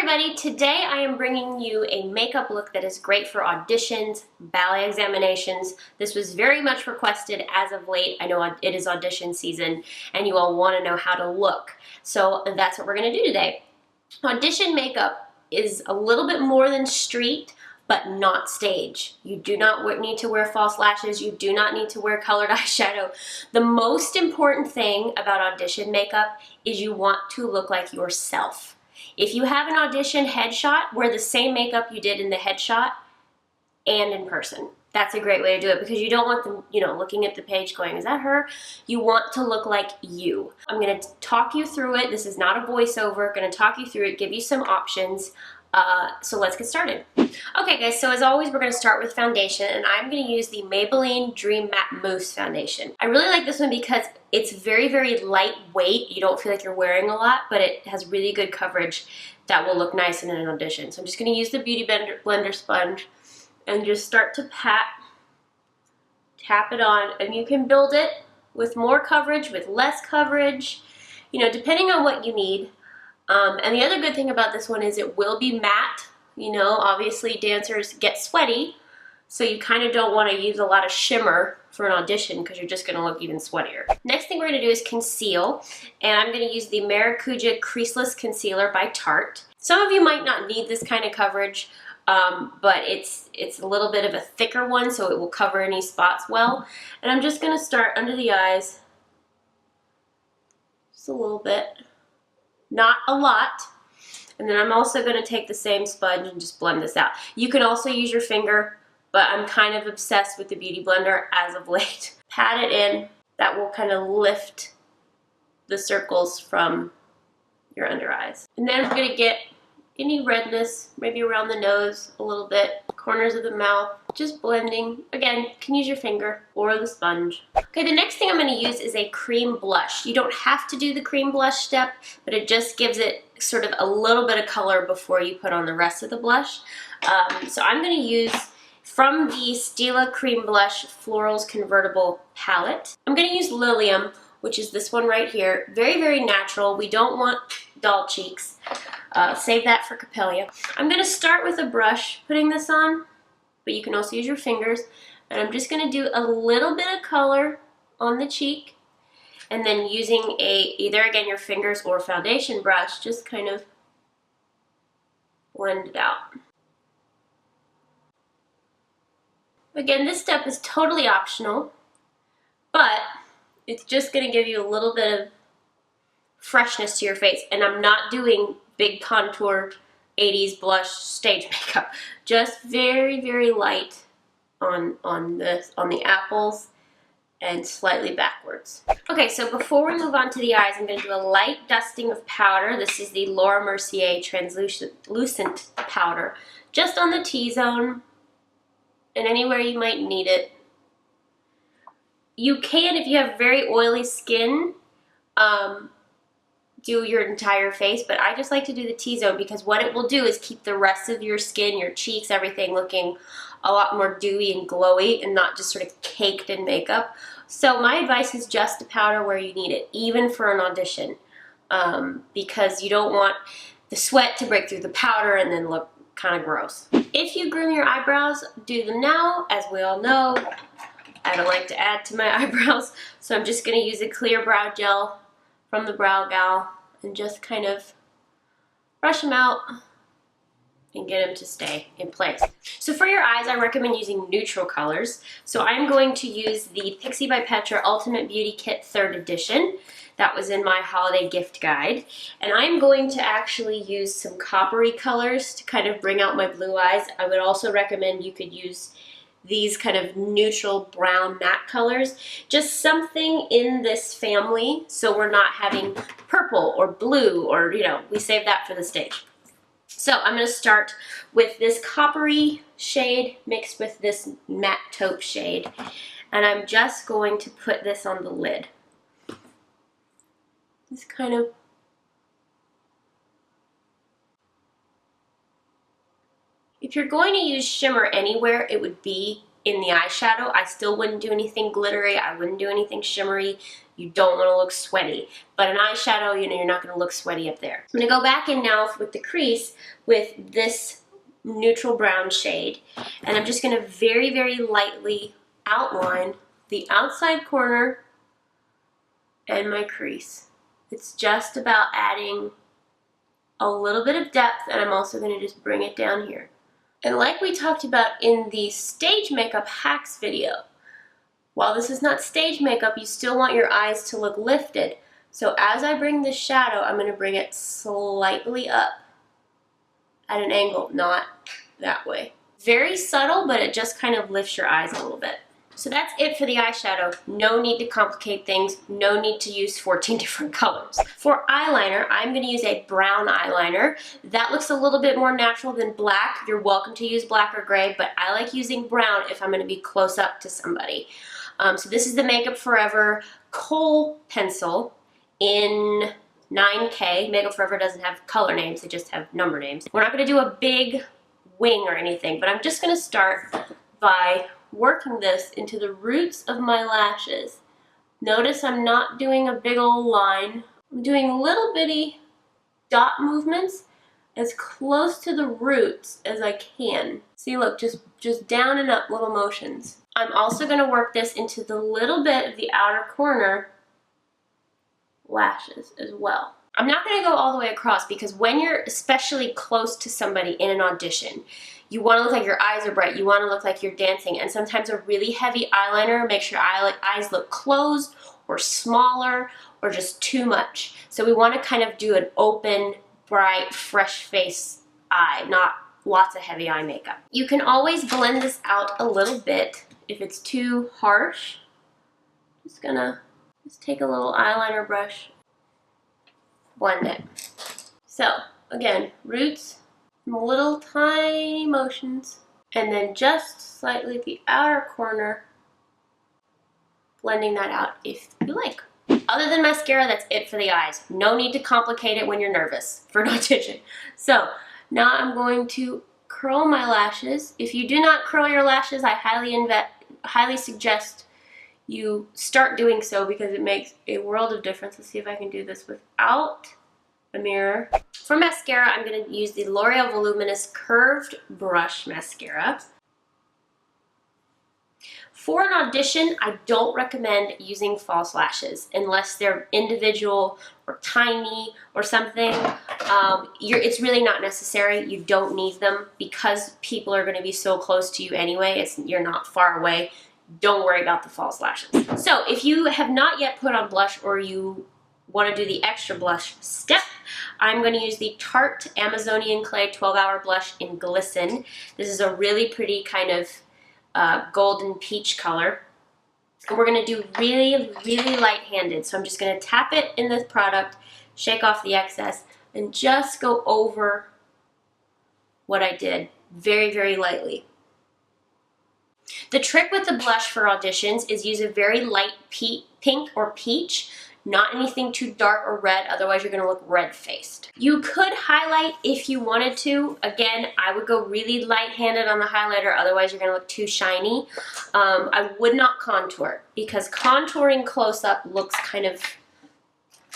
everybody, today I am bringing you a makeup look that is great for auditions, ballet examinations. This was very much requested as of late. I know it is audition season and you all want to know how to look. So that's what we're going to do today. Audition makeup is a little bit more than street, but not stage. You do not need to wear false lashes. You do not need to wear colored eyeshadow. The most important thing about audition makeup is you want to look like yourself. If you have an audition headshot, wear the same makeup you did in the headshot and in person. That's a great way to do it because you don't want them, looking at the page going, is that her? You want to look like you. I'm gonna talk you through it. This is not a voiceover. I'm gonna talk you through it, give you some options. So let's get started. Okay guys, so as always we're going to start with foundation, and I'm going to use the Maybelline Dream Matte Mousse foundation. I really like this one because it's very, very lightweight. You don't feel like you're wearing a lot, but it has really good coverage that will look nice in an audition. So I'm just going to use the Beauty Blender sponge and just start to tap it on, and you can build it with more coverage, with less coverage, depending on what you need. And the other good thing about this one is it will be matte. Obviously dancers get sweaty, so you kind of don't want to use a lot of shimmer for an audition because you're just going to look even sweatier. Next thing we're going to do is conceal, and I'm going to use the Maracuja Creaseless Concealer by Tarte. Some of you might not need this kind of coverage, but it's a little bit of a thicker one, so it will cover any spots well. And I'm just going to start under the eyes, just a little bit. Not a lot. And then I'm also going to take the same sponge and just blend this out. You can also use your finger, but I'm kind of obsessed with the Beauty Blender as of late. Pat it in. That will kind of lift the circles from your under eyes. And then I'm going to get any redness, maybe around the nose a little bit, corners of the mouth, just blending. Again, you can use your finger or the sponge. Okay, the next thing I'm going to use is a cream blush. You don't have to do the cream blush step, but it just gives it sort of a little bit of color before you put on the rest of the blush. So I'm going to use from the Stila Cream Blush Florals Convertible Palette. I'm going to use Lilium, which is this one right here. Very, very natural. We don't want doll cheeks. Save that for Capelia. I'm going to start with a brush putting this on, but you can also use your fingers. And I'm just going to do a little bit of color on the cheek, and then using either again your fingers or foundation brush, just kind of blend it out. Again, this step is totally optional, but it's just going to give you a little bit of freshness to your face. And I'm not doing big contour 80s blush stage makeup. Just very, very light on the apples and slightly backwards. Okay, so before we move on to the eyes, I'm going to do a light dusting of powder. This is the Laura Mercier Translucent Powder, just on the T-zone and anywhere you might need it. You can, if you have very oily skin, do your entire face, but I just like to do the T-zone because what it will do is keep the rest of your skin, your cheeks, everything looking a lot more dewy and glowy and not just sort of caked in makeup. So my advice is just to powder where you need it, even for an audition, because you don't want the sweat to break through the powder and then look kind of gross. If you groom your eyebrows, do them now. As we all know, I don't like to add to my eyebrows, so I'm just going to use a clear brow gel from the Brow Gal and just kind of brush them out and get them to stay in place. So for your eyes, I recommend using neutral colors. So I'm going to use the Pixie by Petra Ultimate Beauty Kit 3rd edition. That was in my holiday gift guide. And I'm going to actually use some coppery colors to kind of bring out my blue eyes. I would also recommend you could use these kind of neutral brown matte colors. Just something in this family so we're not having purple or blue or, we save that for the stage. So I'm going to start with this coppery shade mixed with this matte taupe shade. And I'm just going to put this on the lid. Just kind of If you're going to use shimmer anywhere, it would be in the eyeshadow. I still wouldn't do anything glittery. I wouldn't do anything shimmery. You don't want to look sweaty. But an eyeshadow, you know, you're not going to look sweaty up there. I'm going to go back in now with the crease with this neutral brown shade. And I'm just going to very, very lightly outline the outside corner and my crease. It's just about adding a little bit of depth, and I'm also going to just bring it down here. And like we talked about in the stage makeup hacks video, while this is not stage makeup, you still want your eyes to look lifted. So as I bring this shadow, I'm going to bring it slightly up at an angle, not that way. Very subtle, but it just kind of lifts your eyes a little bit. So that's it for the eyeshadow. No need to complicate things. No need to use 14 different colors. For eyeliner, I'm going to use a brown eyeliner. That looks a little bit more natural than black. You're welcome to use black or gray, but I like using brown if I'm going to be close up to somebody. So this is the Makeup Forever Kohl pencil in 9K. Makeup Forever doesn't have color names, they just have number names. We're not going to do a big wing or anything, but I'm just going to start by working this into the roots of my lashes. Notice I'm not doing a big old line. I'm doing little bitty dot movements as close to the roots as I can. See, look, just down and up little motions. I'm also going to work this into the little bit of the outer corner lashes as well. I'm not going to go all the way across because when you're especially close to somebody in an audition, you want to look like your eyes are bright, you want to look like you're dancing, and sometimes a really heavy eyeliner makes your eyes look closed or smaller or just too much. So we want to kind of do an open, bright, fresh face eye, not lots of heavy eye makeup. You can always blend this out a little bit if it's too harsh. Just gonna take a little eyeliner brush, blend it. So again, roots, little tiny motions, and then just slightly the outer corner, blending that out if you like. Other than mascara, that's it for the eyes. No need to complicate it when you're nervous for an audition. So now I'm going to curl my lashes. If you do not curl your lashes, I highly suggest you start doing so because it makes a world of difference. Let's see if I can do this without a mirror. For mascara, I'm going to use the L'Oreal Voluminous Curved Brush Mascara. For an audition, I don't recommend using false lashes unless they're individual or tiny or something. It's really not necessary. You don't need them because people are going to be so close to you anyway. You're not far away. Don't worry about the false lashes. So if you have not yet put on blush or you want to do the extra blush step, I'm going to use the Tarte Amazonian Clay 12-Hour Blush in Glisten. This is a really pretty kind of golden peach color. And we're going to do really, really light-handed. So I'm just going to tap it in this product, shake off the excess, and just go over what I did very, very lightly. The trick with the blush for auditions is use a very light pink or peach, not anything too dark or red, otherwise you're going to look red-faced. You could highlight if you wanted to. Again, I would go really light-handed on the highlighter, otherwise you're going to look too shiny. I would not contour because contouring close-up looks kind of,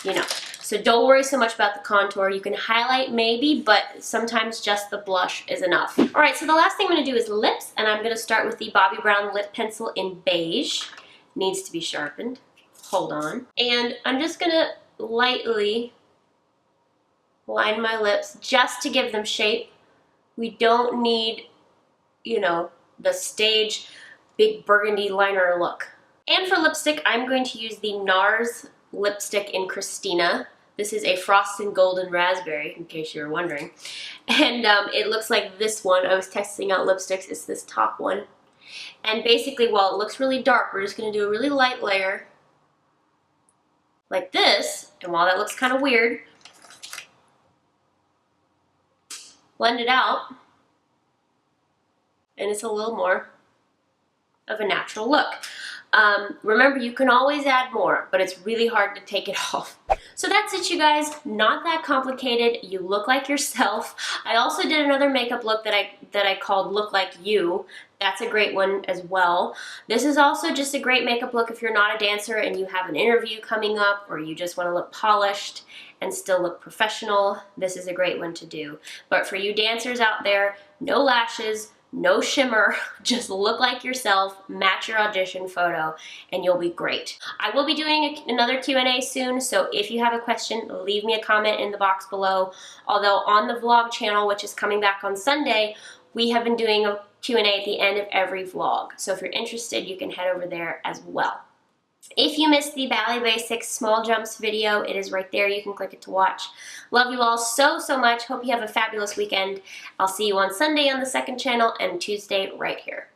you know. So don't worry so much about the contour. You can highlight maybe, but sometimes just the blush is enough. All right, so the last thing I'm going to do is lips, and I'm going to start with the Bobbi Brown lip pencil in Beige. Needs to be sharpened. Hold on. And I'm just going to lightly line my lips just to give them shape. We don't need, you know, the stage big burgundy liner look. And for lipstick, I'm going to use the Nars lipstick in Christina. This is a frosted golden raspberry, in case you were wondering. And it looks like this one. I was testing out lipsticks. It's this top one. And basically, while it looks really dark, we're just going to do a really light layer like this. And while that looks kind of weird, blend it out. And it's a little more of a natural look. Remember, you can always add more, but it's really hard to take it off. So that's it, you guys. Not that complicated. You look like yourself. I also did another makeup look that I called Look Like You. That's a great one as well. This is also just a great makeup look if you're not a dancer and you have an interview coming up, or you just want to look polished and still look professional. This is a great one to do. But for you dancers out there, no lashes, no shimmer, just look like yourself, match your audition photo, and you'll be great. I will be doing another Q&A soon, so if you have a question, leave me a comment in the box below. Although on the vlog channel, which is coming back on Sunday, we have been doing a Q&A at the end of every vlog. So if you're interested, you can head over there as well. If you missed the Ballet Basics Small Jumps video, it is right there. You can click it to watch. Love you all so, so much. Hope you have a fabulous weekend. I'll see you on Sunday on the second channel and Tuesday right here.